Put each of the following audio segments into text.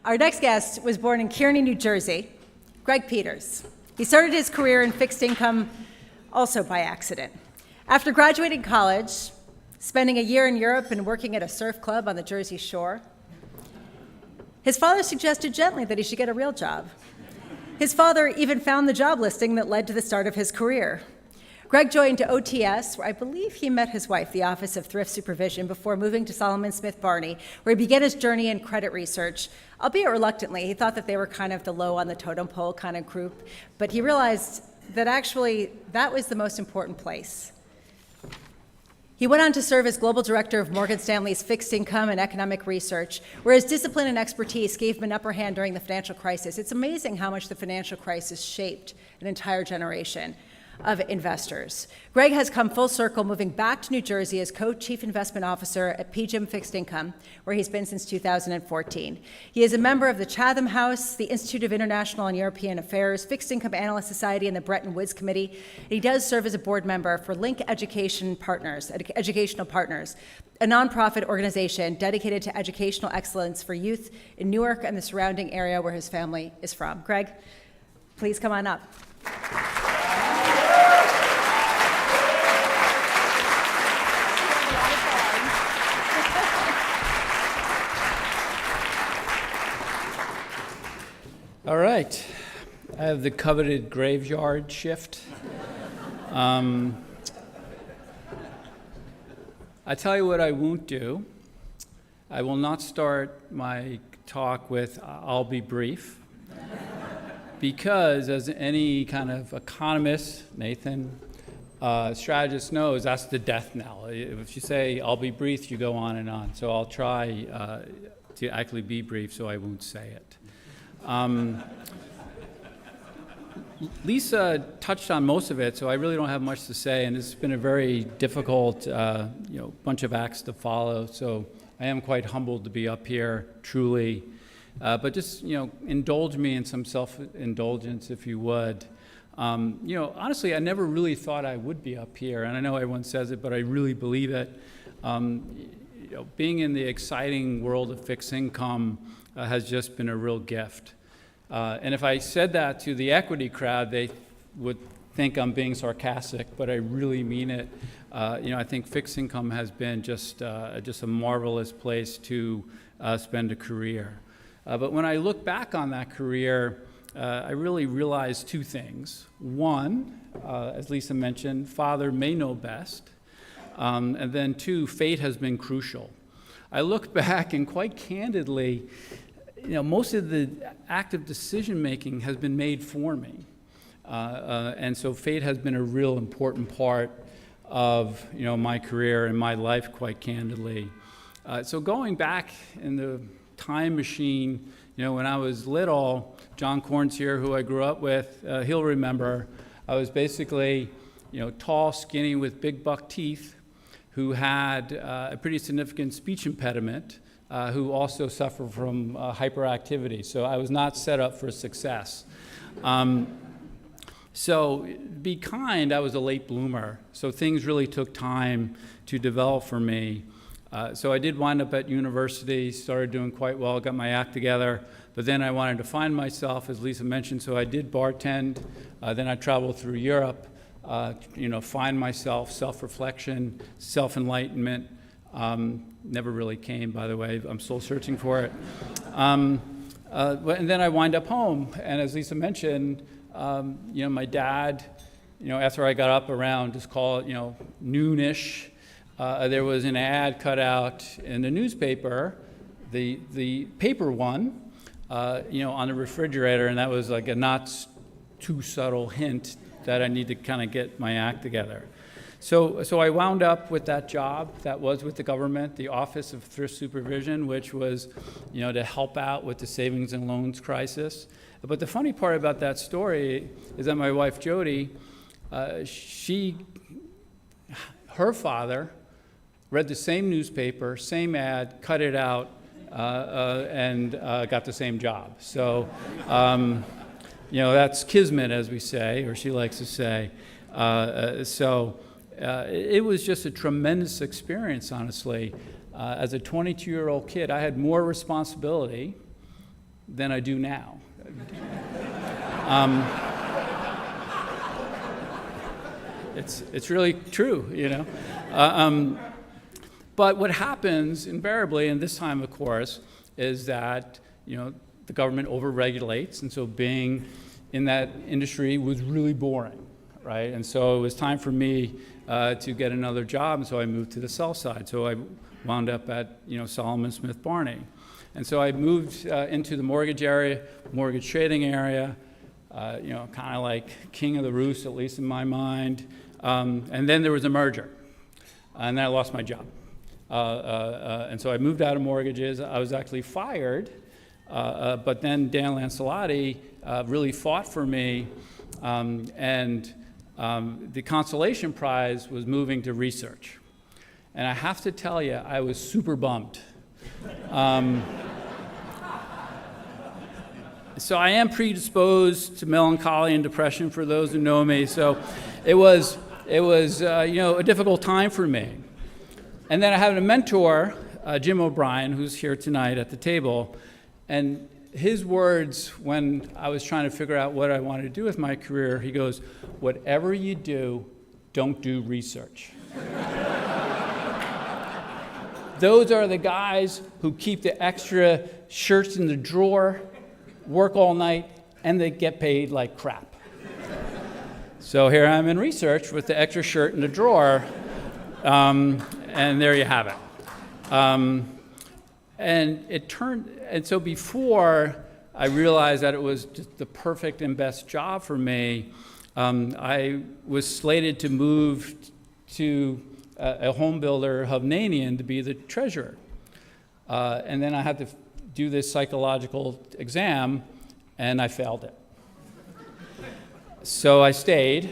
Our next guest was born in Kearney, New Jersey, Greg Peters. He started his career in fixed income also by accident. After graduating college, spending a year in Europe and working at a surf club on the Jersey Shore, his father suggested gently that he should get a real job. His father even found the job listing that led to the start of his career. Greg joined OTS, where I believe he met his wife, the Office of Thrift Supervision, before moving to Solomon Smith Barney, where he began his journey in credit research, albeit reluctantly. He thought that they were kind of the low on the totem pole kind of group, but he realized that actually that was the most important place. He went on to serve as global director of Morgan Stanley's fixed income and economic research, where his discipline and expertise gave him an upper hand during the financial crisis. It's amazing how much the financial crisis shaped an entire generation of investors. Greg has come full circle, moving back to New Jersey as co-chief investment officer at PGIM Fixed Income, where he's been since 2014. He is a member of the Chatham House, the Institute of International and European Affairs, Fixed Income Analyst Society, and the Bretton Woods Committee. And he does serve as a board member for Link Educational Partners, a nonprofit organization dedicated to educational excellence for youth in Newark and the surrounding area where his family is from. Greg, please come on up. All right, I have the coveted graveyard shift. I tell you what I won't do. I will not start my talk with "I'll be brief," because as any kind of economist, Nathan, strategist knows, that's the death knell. If you say "I'll be brief," you go on and on. So I'll try to actually be brief, so I won't say it. Lisa touched on most of it, so I really don't have much to say, and it's been a very difficult bunch of acts to follow, so I am quite humbled to be up here, truly. But just, indulge me in some self-indulgence, if you would. Honestly, I never really thought I would be up here, and I know everyone says it, but I really believe it. Being in the exciting world of fixed income has just been a real gift. And if I said that to the equity crowd, they would think I'm being sarcastic, but I really mean it. I think fixed income has been just a marvelous place to spend a career. But when I look back on that career, I really realized two things. One, as Lisa mentioned, father may know best. And then two, fate has been crucial. I look back and quite candidly, most of the active decision-making has been made for me. And so fate has been a real important part of, my career and my life, quite candidly. So going back in the time machine, when I was little, John Corns here, who I grew up with, he'll remember, I was basically, tall, skinny, with big buck teeth, who had a pretty significant speech impediment, who also suffered from hyperactivity. So I was not set up for success. So be kind, I was a late bloomer. So things really took time to develop for me. So I did wind up at university, started doing quite well, got my act together. But then I wanted to find myself, as Lisa mentioned, so I did bartend. Then I traveled through Europe, find myself, self-reflection, self-enlightenment. Never really came, by the way. I'm still searching for it. And then I wind up home, and as Lisa mentioned, my dad, after I got up around, just call it, noonish, there was an ad cut out in the newspaper, the paper one, on the refrigerator, and that was like a not too subtle hint that I need to kind of get my act together. So I wound up with that job that was with the government, the Office of Thrift Supervision, which was, to help out with the savings and loans crisis. But the funny part about that story is that my wife Jody, her father read the same newspaper, same ad, cut it out, and got the same job. So, that's kismet, as we say, or she likes to say. It was just a tremendous experience, honestly. As a 22-year-old kid, I had more responsibility than I do now. It's really true, you know. But what happens invariably, and this time, of course, is that, you know, the government overregulates, and so being in that industry was really boring, right? And so it was time for me to get another job, and so I moved to the sell side. So I wound up at, you know, Solomon Smith Barney. And so I moved into the mortgage area, mortgage trading area, you know, kind of like king of the roost, at least in my mind. And then there was a merger, and then I lost my job. And so I moved out of mortgages. I was actually fired, but then Dan Lancelotti really fought for me, and the consolation prize was moving to research. And I have to tell you, I was super bummed. So I am predisposed to melancholy and depression, for those who know me. So it was you know, a difficult time for me. And then I had a mentor, Jim O'Brien, who's here tonight at the table, and his words when I was trying to figure out what I wanted to do with my career, he goes, "Whatever you do, don't do research." Those are the guys who keep the extra shirts in the drawer, work all night, and they get paid like crap. So here I'm in research with the extra shirt in the drawer, and there you have it. And so before I realized that it was just the perfect and best job for me, I was slated to move to a home builder, Hovnanian, to be the treasurer. And then I had to do this psychological exam, and I failed it. So I stayed.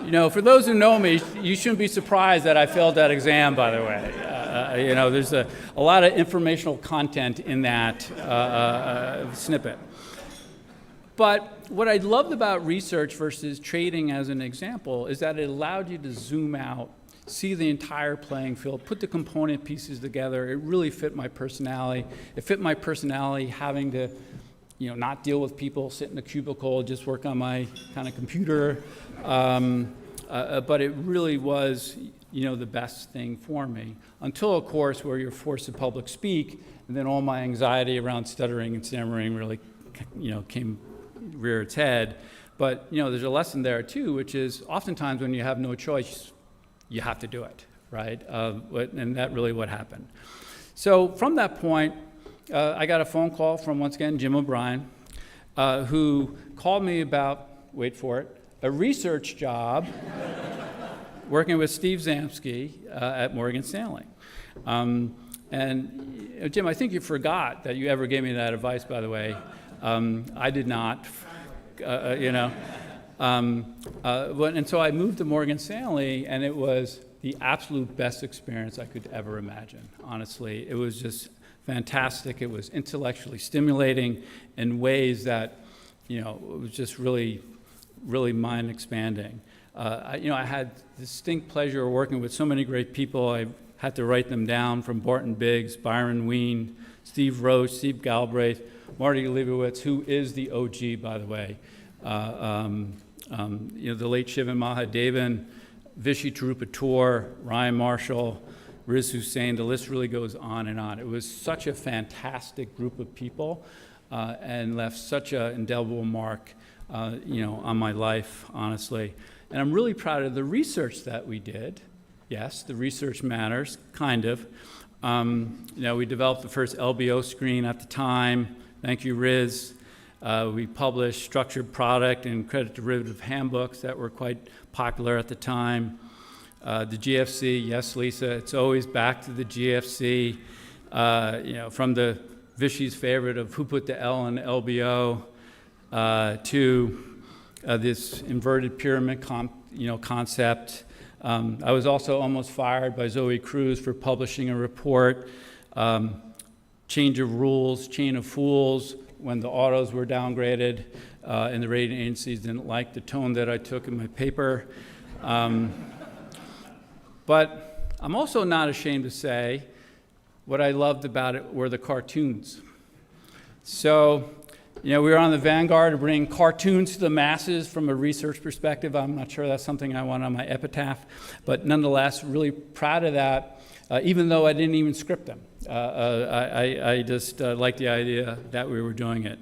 You know, for those who know me, you shouldn't be surprised that I failed that exam, by the way. You know, there's a lot of informational content in that snippet. But what I loved about research versus trading as an example is that it allowed you to zoom out, see the entire playing field, put the component pieces together. It really fit my personality. It fit my personality having to, you know, not deal with people, sit in a cubicle, just work on my kind of computer. But it really was, you know, the best thing for me. Until, of course, where you're forced to public speak, and then all my anxiety around stuttering and stammering really, you know, came rear its head. But, you know, there's a lesson there too, which is oftentimes when you have no choice, you have to do it, right? And that really what happened. So from that point, I got a phone call from, once again, Jim O'Brien, who called me about, wait for it, a research job working with Steve Zamsky at Morgan Stanley. And Jim, I think you forgot that you ever gave me that advice, by the way. I did not, you know. And so I moved to Morgan Stanley, and it was the absolute best experience I could ever imagine, honestly. It was just fantastic. It was intellectually stimulating in ways that, you know, it was just really, really mind-expanding. You know, I had distinct pleasure of working with so many great people. I had to write them down, from Barton Biggs, Byron Wien, Steve Roach, Steve Galbraith, Marty Leibowitz, who is the OG, by the way. You know, the late Shivan Mahadevan, Vishy Tarupator, Ryan Marshall, Riz Hussain, the list really goes on and on. It was such a fantastic group of people and left such an indelible mark, you know, on my life, honestly. And I'm really proud of the research that we did. Yes, the research matters, kind of. You know, we developed the first LBO screen at the time. Thank you, Riz. We published structured product and credit derivative handbooks that were quite popular at the time. The GFC, yes, Lisa, it's always back to the GFC. You know, from the Vishy's favorite of who put the L in LBO to this inverted pyramid concept. I was also almost fired by Zoe Cruz for publishing a report, change of rules, chain of fools, when the autos were downgraded and the rating agencies didn't like the tone that I took in my paper. But I'm also not ashamed to say what I loved about it were the cartoons. So, we were on the vanguard of bringing cartoons to the masses from a research perspective. I'm not sure that's something I want on my epitaph, but nonetheless, really proud of that, even though I didn't even script them. I just liked the idea that we were doing it.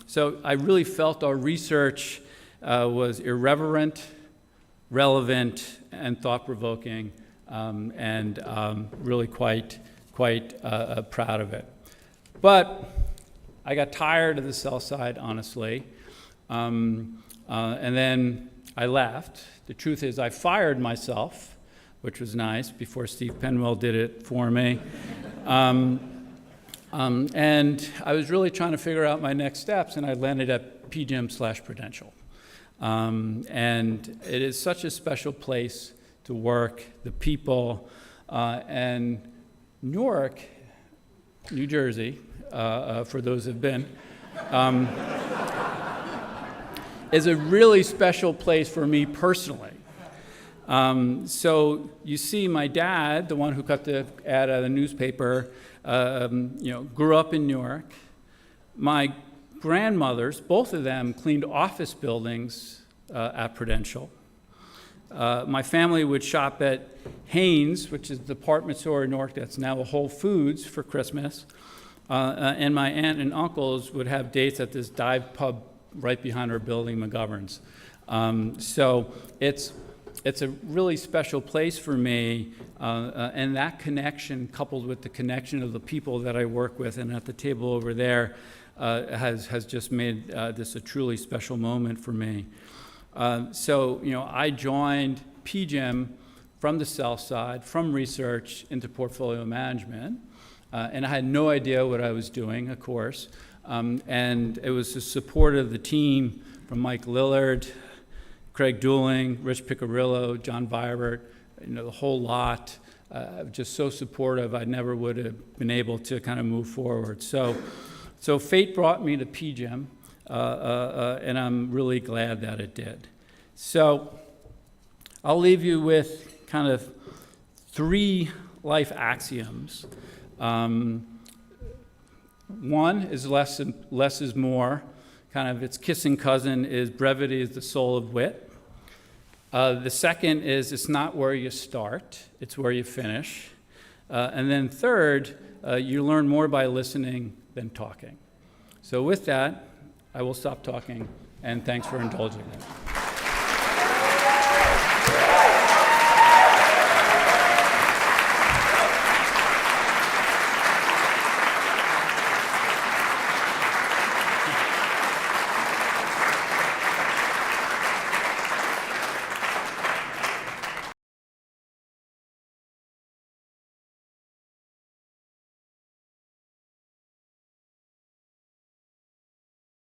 So I really felt our research was irreverent, relevant, and thought-provoking, and really quite proud of it. But I got tired of the sell side, honestly, and then I left. The truth is I fired myself, which was nice, before Steve Penwell did it for me. And I was really trying to figure out my next steps, and I landed at PGIM/Prudential. And it is such a special place to work, the people, and Newark, New Jersey, for those who have been, is a really special place for me personally. So you see, my dad, the one who cut the ad out of the newspaper, grew up in Newark. My grandmothers, both of them, cleaned office buildings at Prudential. My family would shop at Hanes, which is the department store in Newark that's now a Whole Foods, for Christmas. And my aunt and uncles would have dates at this dive pub right behind our building, McGovern's. So it's a really special place for me, and that connection, coupled with the connection of the people that I work with, and at the table over there, has just made this a truly special moment for me. So I joined PGIM from the sell side, from research into portfolio management, and I had no idea what I was doing, of course, and it was the support of the team from Mike Lillard, Craig Dooling, Rich Picarillo, John Vibert, the whole lot, just so supportive. I never would have been able to kind of move forward. So fate brought me to PGIM, and I'm really glad that it did. So I'll leave you with kind of 3 life axioms. One is less is more. Kind of its kissing cousin is brevity is the soul of wit. The second is it's not where you start, it's where you finish. And then third, you learn more by listening than talking. So with that, I will stop talking, and thanks for indulging me.